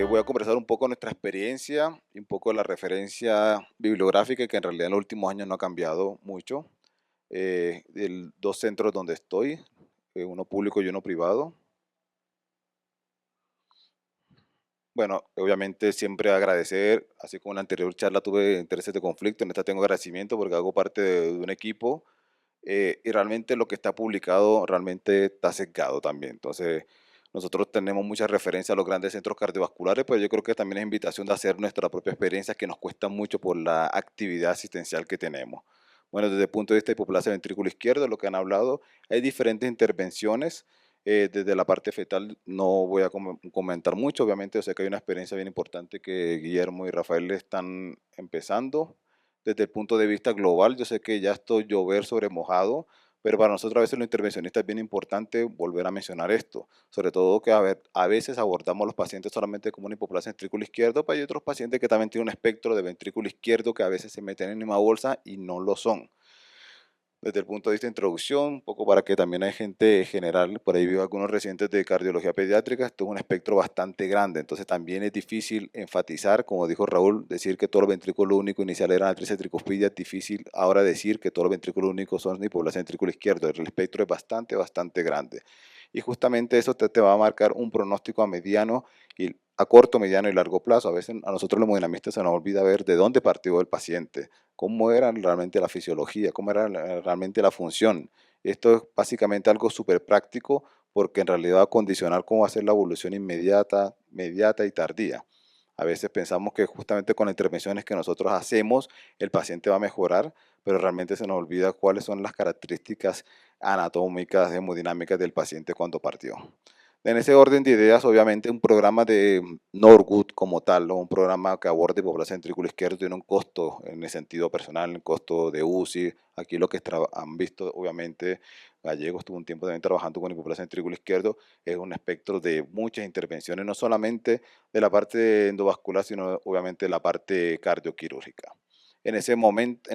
Voy a conversar un poco nuestra experiencia y un poco la referencia bibliográfica que en realidad en los últimos años no ha cambiado mucho. Dos centros donde estoy, uno público y uno privado. Bueno, obviamente siempre agradecer, así como en la anterior charla tuve intereses de conflicto, en esta tengo agradecimiento porque hago parte de un equipo y realmente lo que está publicado realmente está sesgado también. Entonces, nosotros tenemos mucha referencia a los grandes centros cardiovasculares, pero yo creo que también es invitación de hacer nuestra propia experiencia que nos cuesta mucho por la actividad asistencial que tenemos. Bueno, desde el punto de vista de hipoplasia ventrículo izquierdo, lo que han hablado, hay diferentes intervenciones. Desde la parte fetal no voy a comentar mucho, obviamente yo sé que hay una experiencia bien importante que Guillermo y Rafael están empezando. Desde el punto de vista global, yo sé que ya esto llover sobre mojado, pero para nosotros a veces los intervencionistas es bien importante volver a mencionar esto, sobre todo que a veces abordamos los pacientes solamente como una hipoplasia ventrículo izquierdo, pero hay otros pacientes que también tienen un espectro de ventrículo izquierdo que a veces se meten en una bolsa y no lo son. Desde el punto de vista de introducción, un poco para que también hay gente general, por ahí veo algunos residentes de cardiología pediátrica, esto es un espectro bastante grande, entonces también es difícil enfatizar, como dijo Raúl, decir que todo el ventrículo único inicial era atrial tricuspidia, es difícil ahora decir que todo el ventrículo único son hipoblasia ventrículo izquierdo, el espectro es bastante grande. Y justamente eso te va a marcar un pronóstico a mediano y a corto, mediano y largo plazo. A veces a nosotros los hemodinamistas se nos olvida ver de dónde partió el paciente, cómo era realmente la fisiología, cómo era realmente la función. Esto es básicamente algo súper práctico porque en realidad va a condicionar cómo va a ser la evolución inmediata y tardía. A veces pensamos que justamente con las intervenciones que nosotros hacemos el paciente va a mejorar, pero realmente se nos olvida cuáles son las características anatómicas, hemodinámicas del paciente cuando partió. En ese orden de ideas, obviamente, un programa de Norwood como tal, o un programa que aborde población ventrículo izquierdo, tiene un costo en el sentido personal, un costo de UCI. Aquí lo que han visto, obviamente, Gallego estuvo un tiempo también trabajando con población ventrículo izquierdo, es un espectro de muchas intervenciones, no solamente de la parte endovascular, sino obviamente de la parte cardioquirúrgica. En ese momento,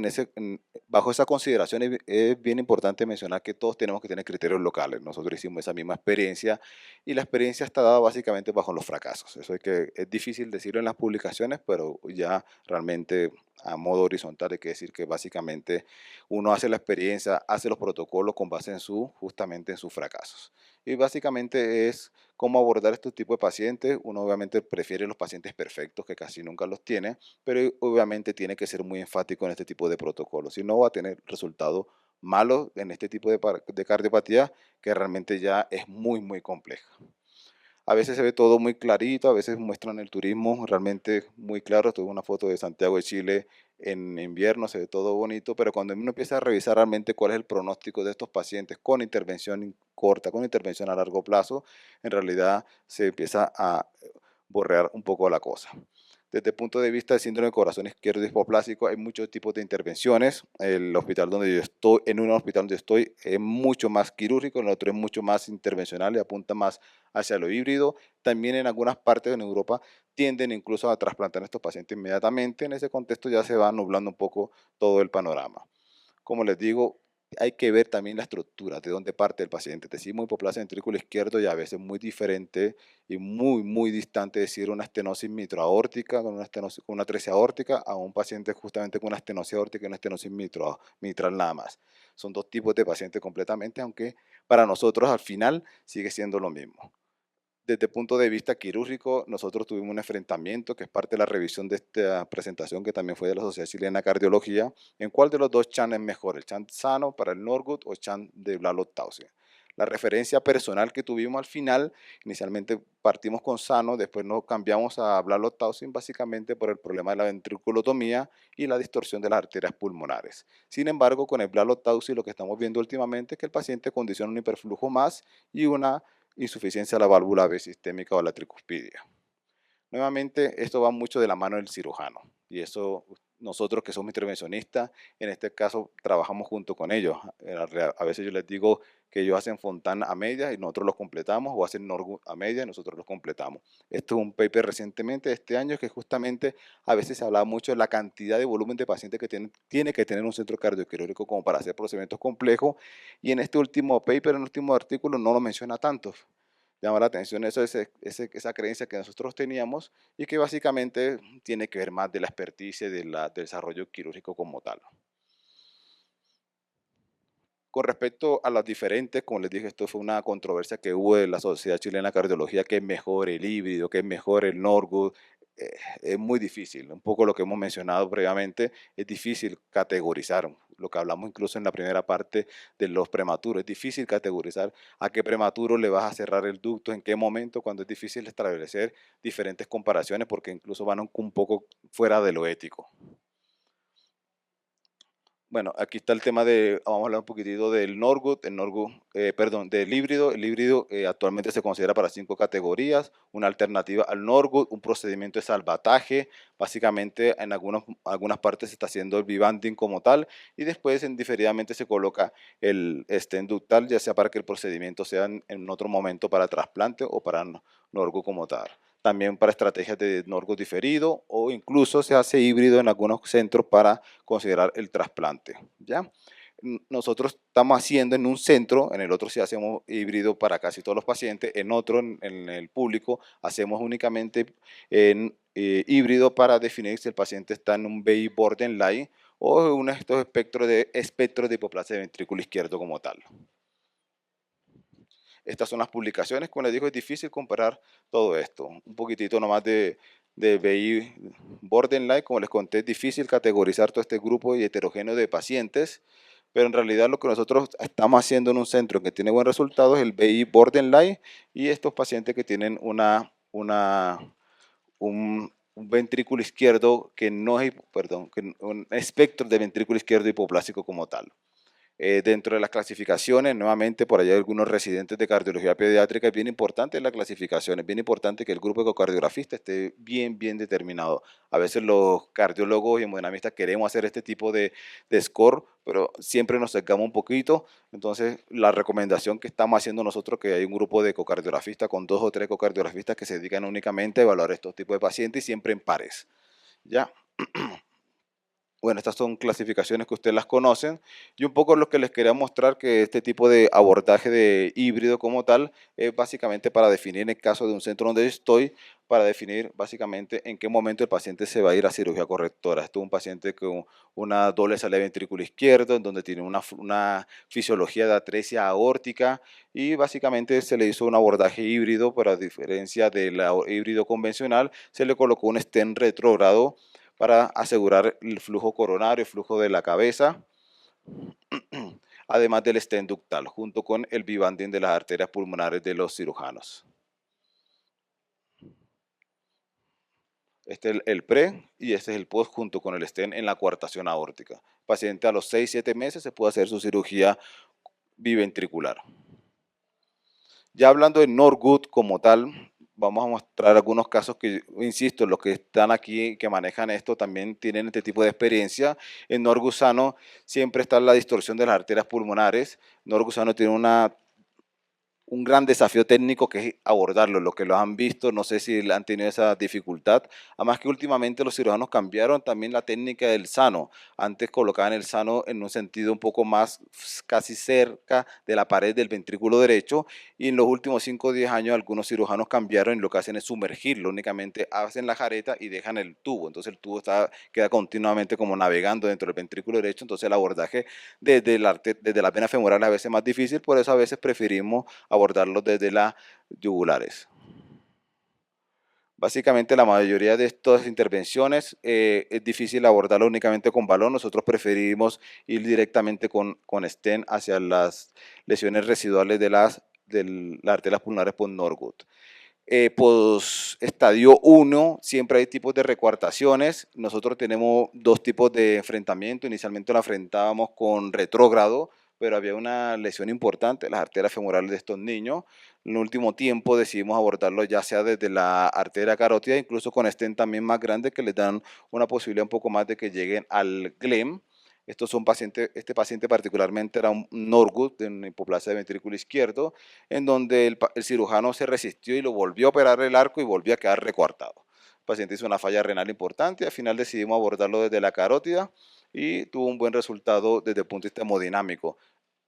bajo esa consideración es bien importante mencionar que todos tenemos que tener criterios locales. Nosotros hicimos esa misma experiencia y la experiencia está dada básicamente bajo los fracasos. Eso es difícil decirlo en las publicaciones, pero ya realmente a modo horizontal hay que decir que básicamente uno hace la experiencia, hace los protocolos con base en justamente en sus fracasos. Y básicamente es cómo abordar este tipo de pacientes. Uno obviamente prefiere los pacientes perfectos, que casi nunca los tiene, pero obviamente tiene que ser muy enfático en este tipo de protocolos. Si no, va a tener resultados malos en este tipo de cardiopatía que realmente ya es muy compleja. A veces se ve todo muy clarito, a veces muestran el turismo realmente muy claro. Tuve una foto de Santiago de Chile en invierno, se ve todo bonito, pero cuando uno empieza a revisar realmente cuál es el pronóstico de estos pacientes con intervención corta, con intervención a largo plazo, en realidad se empieza a borrar un poco la cosa. Desde el punto de vista del síndrome de corazón izquierdo hispoplásico, hay muchos tipos de intervenciones. El hospital donde yo estoy, en un hospital donde estoy, es mucho más quirúrgico, en el otro es mucho más intervencional y apunta más hacia lo híbrido. También en algunas partes en Europa tienden incluso a trasplantar a estos pacientes inmediatamente. En ese contexto ya se va nublando un poco todo el panorama. Como les digo, hay que ver también la estructura, de dónde parte el paciente. Decimos hipoplasia ventrículo izquierdo y a veces muy diferente y muy distante decir una estenosis mitroaórtica con con una atresia aórtica a un paciente justamente con una estenosis aórtica y una estenosis mitral nada más. Son dos tipos de pacientes completamente, aunque para nosotros al final sigue siendo lo mismo. Desde el punto de vista quirúrgico, nosotros tuvimos un enfrentamiento que es parte de la revisión de esta presentación que también fue de la Sociedad Chilena de Cardiología, en cuál de los dos CHAN es mejor, el CHAN sano para el Norwood o CHAN de Blalottausia. La referencia personal que tuvimos al final, inicialmente partimos con sano, después nos cambiamos a Blalottausia básicamente por el problema de la ventriculotomía y la distorsión de las arterias pulmonares. Sin embargo, con el Blalottausia lo que estamos viendo últimamente es que el paciente condiciona un hiperflujo más y una insuficiencia de la válvula B sistémica o la tricuspidia. Nuevamente, esto va mucho de la mano del cirujano y eso nosotros que somos intervencionistas, en este caso trabajamos junto con ellos. A veces yo les digo que ellos hacen Fontana a media y nosotros los completamos, o hacen Norwood a media y nosotros los completamos. Esto es un paper recientemente de este año que justamente a veces se hablaba mucho de la cantidad de volumen de pacientes que tiene que tener un centro cardioquirúrgico como para hacer procedimientos complejos y en este último paper, en el último artículo no lo menciona tanto. Llama la atención eso, esa creencia que nosotros teníamos y que básicamente tiene que ver más de la experticia y del desarrollo quirúrgico como tal. Con respecto a las diferentes, como les dije, esto fue una controversia que hubo de la Sociedad Chilena de Cardiología, que es mejor el híbrido, que es mejor el Norwood. eh, es muy difícil, un poco lo que hemos mencionado previamente, es difícil categorizar, lo que hablamos incluso en la primera parte de los prematuros, es difícil categorizar a qué prematuro le vas a cerrar el ducto, en qué momento, cuando es difícil establecer diferentes comparaciones, porque incluso van un poco fuera de lo ético. Bueno, aquí está el tema de, vamos a hablar un poquitito del Norwood, perdón, del híbrido. El híbrido actualmente se considera para 5 categorías, una alternativa al Norwood, un procedimiento de salvataje, básicamente en algunas partes se está haciendo el Vivanding como tal, y después diferidamente se coloca el stent ductal, ya sea para que el procedimiento sea en otro momento para trasplante o para Norwood como tal. También para estrategias de Norwood diferido o incluso se hace híbrido en algunos centros para considerar el trasplante, ¿ya? Nosotros estamos haciendo en un centro, en el otro sí hacemos híbrido para casi todos los pacientes, en otro, en el público, hacemos únicamente en híbrido para definir si el paciente está en un BI borderline o en uno de estos espectros de hipoplasia de ventrículo izquierdo como tal. Estas son las publicaciones, como les digo, es difícil comparar todo esto. Un poquitito nomás de BI borderline, como les conté, es difícil categorizar todo este grupo y heterogéneo de pacientes, pero en realidad lo que nosotros estamos haciendo en un centro que tiene buen resultado es el BI borderline y estos pacientes que tienen un ventrículo izquierdo que no es, perdón, que un espectro de ventrículo izquierdo hipoplásico como tal. Dentro de las clasificaciones, nuevamente por allá hay algunos residentes de cardiología pediátrica, es bien importante la clasificación, es bien importante que el grupo ecocardiografista esté bien determinado. A veces los cardiólogos y hemodinamistas queremos hacer este tipo de score, pero siempre nos sesgamos un poquito. Entonces, la recomendación que estamos haciendo nosotros, que hay un grupo de ecocardiografistas con 2 o 3 ecocardiografistas que se dedican únicamente a evaluar estos tipos de pacientes y siempre en pares. ¿Ya? Bueno, estas son clasificaciones que ustedes las conocen y un poco lo que les quería mostrar que este tipo de abordaje de híbrido como tal es básicamente para definir en el caso de un centro donde estoy, para definir básicamente en qué momento el paciente se va a ir a cirugía correctora. Esto es un paciente con una doble salida de ventrículo izquierdo, en donde tiene una fisiología de atresia aórtica y básicamente se le hizo un abordaje híbrido, pero a diferencia del híbrido convencional, se le colocó un stent retrógrado para asegurar el flujo coronario, el flujo de la cabeza, además del stent ductal, junto con el Vivandin de las arterias pulmonares de los cirujanos. Este es el pre y este es el post junto con el stent en la coartación aórtica. El paciente a los 6 o 7 meses se puede hacer su cirugía biventricular. Ya hablando de Norwood como tal, vamos a mostrar algunos casos que, insisto, los que están aquí, que manejan esto, también tienen este tipo de experiencia. En Norwood sano siempre está la distorsión de las arterias pulmonares. Norwood sano tiene un gran desafío técnico que es abordarlo. Los que lo han visto, no sé si han tenido esa dificultad. Además que últimamente los cirujanos cambiaron también la técnica del sano. Antes colocaban el sano en un sentido un poco más casi cerca de la pared del ventrículo derecho y en los últimos 5 o 10 años algunos cirujanos cambiaron y lo que hacen es sumergirlo. Únicamente hacen la jareta y dejan el tubo. Entonces el tubo queda continuamente como navegando dentro del ventrículo derecho. Entonces el abordaje desde la vena femoral a veces es más difícil. Por eso a veces preferimos abordarlos desde las yugulares. Básicamente la mayoría de estas intervenciones es difícil abordarlo únicamente con balón. Nosotros preferimos ir directamente con stent hacia las lesiones residuales de las arterias pulmonares por Norwood. Pues estadio 1 siempre hay tipos de recuartaciones. Nosotros tenemos 2 tipos de enfrentamiento. Inicialmente la enfrentábamos con retrógrado, pero había una lesión importante, las arterias femorales de estos niños. En el último tiempo decidimos abordarlo ya sea desde la arteria carótida, incluso con stent también más grande que les dan una posibilidad un poco más de que lleguen al GLEM. Estos son pacientes, este paciente particularmente era un Norwood de una hipoplasia de ventrículo izquierdo, en donde el cirujano se resistió y lo volvió a operar el arco y volvió a quedar recuartado. El paciente hizo una falla renal importante, al final decidimos abordarlo desde la carótida y tuvo un buen resultado desde el punto de vista hemodinámico.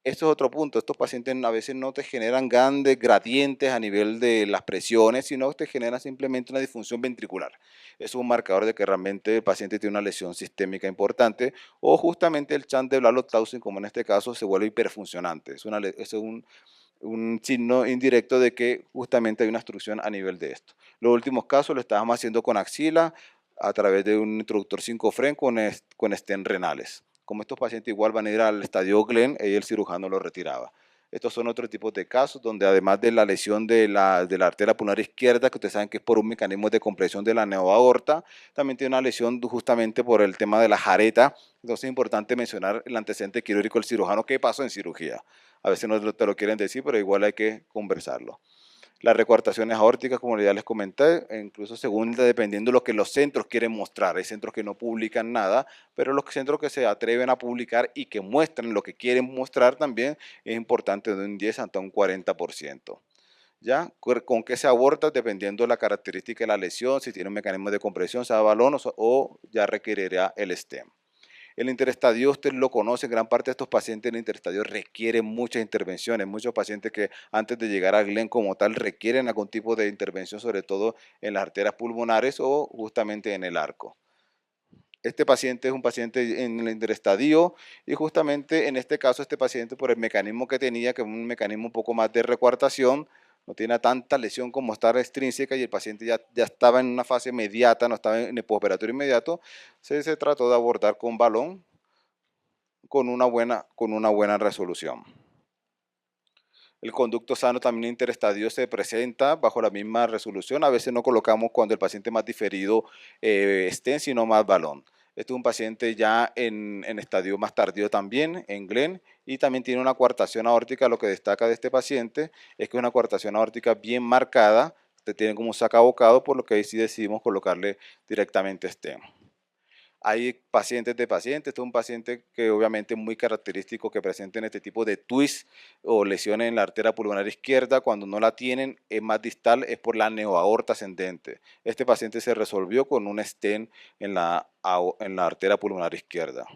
Esto es otro punto. Estos pacientes a veces no te generan grandes gradientes a nivel de las presiones, sino que te generan simplemente una disfunción ventricular. Es un marcador de que realmente el paciente tiene una lesión sistémica importante o justamente el chant de Blalottaussig, como en este caso, se vuelve hiperfuncionante. Es un signo indirecto de que justamente hay una obstrucción a nivel de esto. Los últimos casos lo estábamos haciendo con axila a través de un introductor 5 fren con stent renales. Como estos pacientes igual van a ir al estadio Glenn, ahí el cirujano lo retiraba. Estos son otros tipos de casos donde además de la lesión de la arteria pulmonar izquierda, que ustedes saben que es por un mecanismo de compresión de la neoaorta, también tiene una lesión justamente por el tema de la jareta. Entonces es importante mencionar el antecedente quirúrgico del cirujano, qué pasó en cirugía. A veces no te lo quieren decir, pero igual hay que conversarlo. Las recortaciones aórticas, como ya les comenté, incluso según dependiendo de lo que los centros quieren mostrar. Hay centros que no publican nada, pero los centros que se atreven a publicar y que muestran lo que quieren mostrar también es importante de un 10 hasta un 40%. ¿Ya? ¿Con qué se aborta? Dependiendo de la característica de la lesión, si tiene un mecanismo de compresión, sea balón o ya requerirá el stem. El interestadio, usted lo conoce, gran parte de estos pacientes en interestadio requieren muchas intervenciones, muchos pacientes que antes de llegar a Glenn como tal requieren algún tipo de intervención, sobre todo en las arterias pulmonares o justamente en el arco. Este paciente es un paciente en el interestadio y justamente en este caso este paciente por el mecanismo que tenía, que es un mecanismo un poco más de recuartación, no tiene tanta lesión como estar extrínseca y el paciente ya estaba en una fase inmediata, no estaba en el postoperatorio inmediato, se trató de abordar con balón con una buena resolución. El conducto sano también interestadio se presenta bajo la misma resolución. A veces no colocamos cuando el paciente más diferido esté, sino más balón. Este es un paciente ya en estadio más tardío también, en Glenn, y también tiene una coartación aórtica. Lo que destaca de este paciente es que es una coartación aórtica bien marcada, tiene como un sacabocado, por lo que ahí sí decidimos colocarle directamente stem. Hay pacientes de pacientes, este es un paciente que obviamente es muy característico que presenten este tipo de twist o lesiones en la arteria pulmonar izquierda. Cuando no la tienen, es más distal, es por la neoaorta ascendente. Este paciente se resolvió con un stent en la arteria pulmonar izquierda.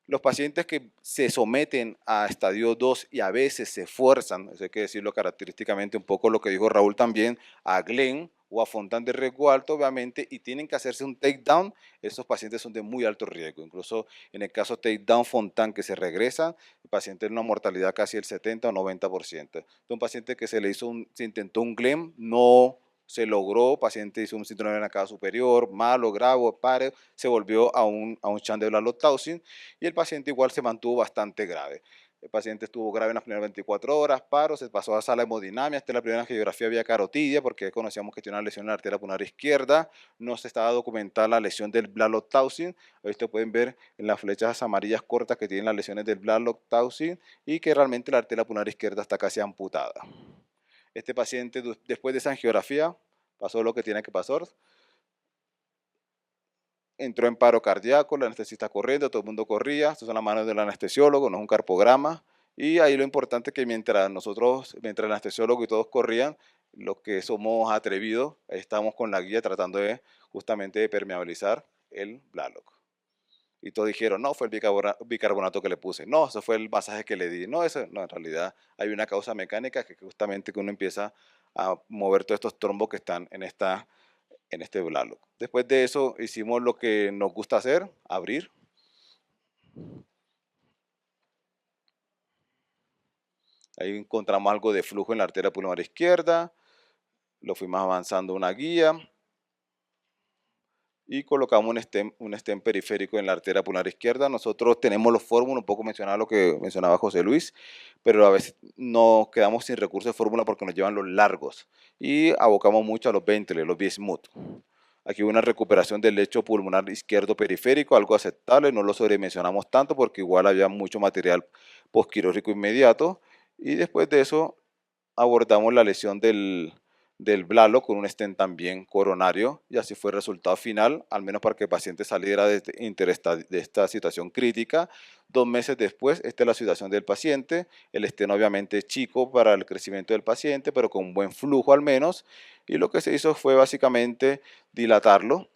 Los pacientes que se someten a estadio 2 y a veces se fuerzan, eso hay que decirlo característicamente un poco lo que dijo Raúl también, a Glenn o a Fontan de riesgo alto, obviamente, y tienen que hacerse un takedown, esos pacientes son de muy alto riesgo. Incluso en el caso takedown Fontan que se regresa, el paciente tiene una mortalidad casi del 70 o 90%. Entonces, un paciente que se intentó un Glenn, no se logró, paciente hizo un síndrome de la cava superior, malo, grave, pare, se volvió a un shunt de Blalottaussig y el paciente igual se mantuvo bastante grave. El paciente estuvo grave en las primeras 24 horas, paro, se pasó a sala de hemodinamia, esta es la primera angiografía vía carotidia, porque conocíamos que tenía una lesión en la arteria pulmonar izquierda, no se estaba documentada la lesión del Blalottaussig, ahí ustedes pueden ver en las flechas amarillas cortas que tienen las lesiones del Blalottaussig y que realmente la arteria pulmonar izquierda está casi amputada. Este paciente, después de esa angiografía, pasó lo que tiene que pasar, entró en paro cardíaco, el anestesista corriendo, todo el mundo corría, estas son las manos del anestesiólogo, no es un carpograma, y ahí lo importante es que mientras el anestesiólogo y todos corrían, los que somos atrevidos, estamos con la guía tratando de justamente de permeabilizar el Blalock. Y todos dijeron, no, fue el bicarbonato que le puse, no, eso fue el masaje que le di, no, eso, no, en realidad hay una causa mecánica que justamente que uno empieza a mover todos estos trombos que están en este Blalock. Después de eso hicimos lo que nos gusta hacer, abrir. Ahí encontramos algo de flujo en la arteria pulmonar izquierda, lo fuimos avanzando una guía y colocamos un stent periférico en la arteria pulmonar izquierda. Nosotros tenemos los fórmulas, un poco mencionaba lo que mencionaba José Luis, pero a veces nos quedamos sin recursos de fórmula porque nos llevan los largos y abocamos mucho a los ventles, los bismuth. Aquí hubo una recuperación del lecho pulmonar izquierdo periférico, algo aceptable, no lo sobredimensionamos tanto porque igual había mucho material posquirúrgico inmediato. Y después de eso abordamos la lesión del blalo con un stent también coronario y así fue el resultado final, al menos para que el paciente saliera de esta situación crítica. 2 meses después, esta es la situación del paciente, el stent obviamente chico para el crecimiento del paciente, pero con buen flujo al menos, y lo que se hizo fue básicamente dilatarlo,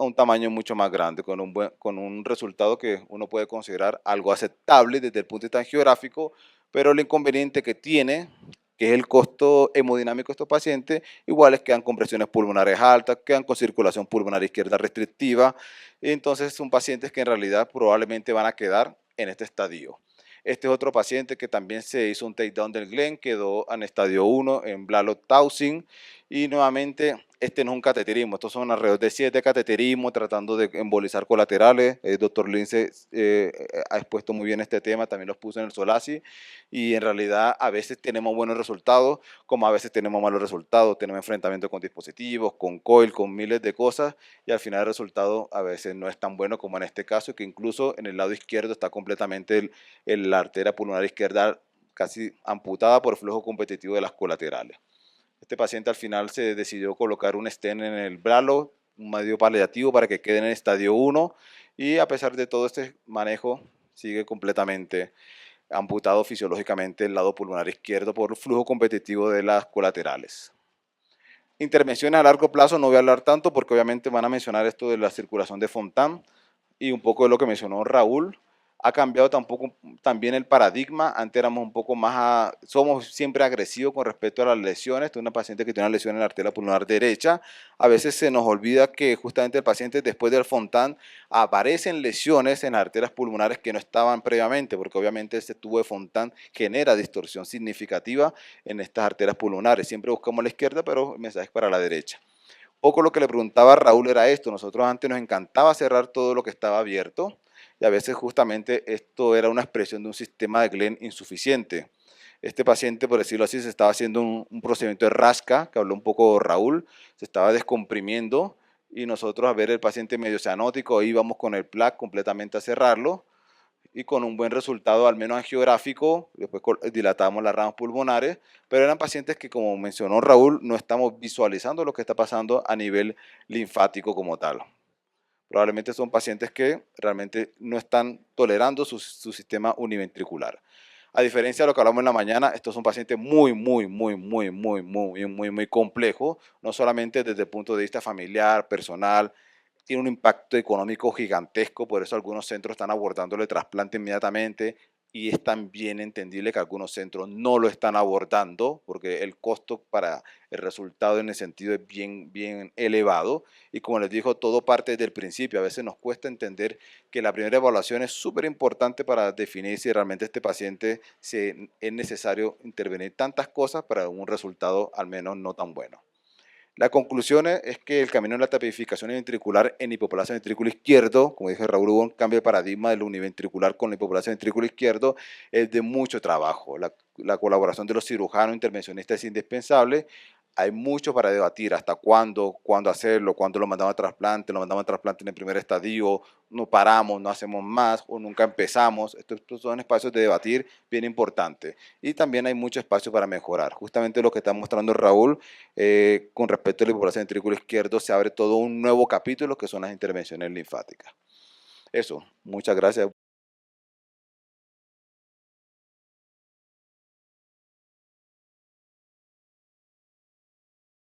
a un tamaño mucho más grande, con un resultado que uno puede considerar algo aceptable desde el punto de vista geográfico, pero el inconveniente que tiene, que es el costo hemodinámico de estos pacientes, igual es que quedan con presiones pulmonares altas, quedan con circulación pulmonar izquierda restrictiva, y entonces son pacientes que en realidad probablemente van a quedar en este estadio. Este es otro paciente que también se hizo un takedown del Glenn, quedó en estadio 1 en Blalock-Townsend, y nuevamente este no es un cateterismo, estos son alrededor de 7 cateterismos tratando de embolizar colaterales. El doctor Lince ha expuesto muy bien este tema, también los puso en el Solasi, y en realidad a veces tenemos buenos resultados, como a veces tenemos malos resultados, tenemos enfrentamiento con dispositivos, con coil, con miles de cosas, y al final el resultado a veces no es tan bueno como en este caso, que incluso en el lado izquierdo está completamente la arteria pulmonar izquierda casi amputada por flujo competitivo de las colaterales. Este paciente al final se decidió colocar un stent en el bralo, un medio paliativo para que quede en el estadio 1, y a pesar de todo este manejo sigue completamente amputado fisiológicamente el lado pulmonar izquierdo por flujo competitivo de las colaterales. Intervenciones a largo plazo no voy a hablar tanto porque obviamente van a mencionar esto de la circulación de Fontan y un poco de lo que mencionó Raúl. Ha cambiado también el paradigma. Antes éramos un poco más, somos siempre agresivos con respecto a las lesiones. Esta es una paciente que tiene una lesión en la arteria pulmonar derecha. A veces se nos olvida que justamente el paciente después del Fontan aparecen lesiones en las arterias pulmonares que no estaban previamente, porque obviamente este tubo de Fontan genera distorsión significativa en estas arterias pulmonares. Siempre buscamos la izquierda, pero el mensaje es para la derecha. Poco lo que le preguntaba a Raúl era esto. Nosotros antes nos encantaba cerrar todo lo que estaba abierto, y a veces justamente esto era una expresión de un sistema de Glenn insuficiente. Este paciente, por decirlo así, se estaba haciendo un procedimiento de rasca, que habló un poco Raúl, se estaba descomprimiendo, y nosotros a ver el paciente medio cianótico íbamos con el plaque completamente a cerrarlo, y con un buen resultado, al menos angiográfico. Después dilatamos las ramas pulmonares, pero eran pacientes que, como mencionó Raúl, no estamos visualizando lo que está pasando a nivel linfático como tal. Probablemente son pacientes que realmente no están tolerando su sistema univentricular. A diferencia de lo que hablamos en la mañana, estos son pacientes muy complejos, no solamente desde el punto de vista familiar, personal, tiene un impacto económico gigantesco, por eso algunos centros están abordando el trasplante inmediatamente, y es también entendible que algunos centros no lo están abordando porque el costo para el resultado en ese sentido es bien elevado, y como les digo, todo parte desde el principio. A veces nos cuesta entender que la primera evaluación es súper importante para definir si realmente este paciente es necesario intervenir tantas cosas para un resultado al menos no tan bueno. La conclusión es que el camino de la tapificación ventricular en hipoplasia ventrículo izquierdo, como dije Raúl, hubo un cambio de paradigma del univentricular con la hipoplasia ventrículo izquierdo, es de mucho trabajo. La colaboración de los cirujanos intervencionistas es indispensable. Hay mucho para debatir, hasta cuándo hacerlo, cuándo lo mandamos a trasplante en el primer estadio, no paramos, no hacemos más o nunca empezamos. Estos son espacios de debatir bien importantes, y también hay mucho espacio para mejorar. Justamente lo que está mostrando Raúl, con respecto a la hipoplasia ventrículo izquierdo, se abre todo un nuevo capítulo que son las intervenciones linfáticas. Eso, muchas gracias.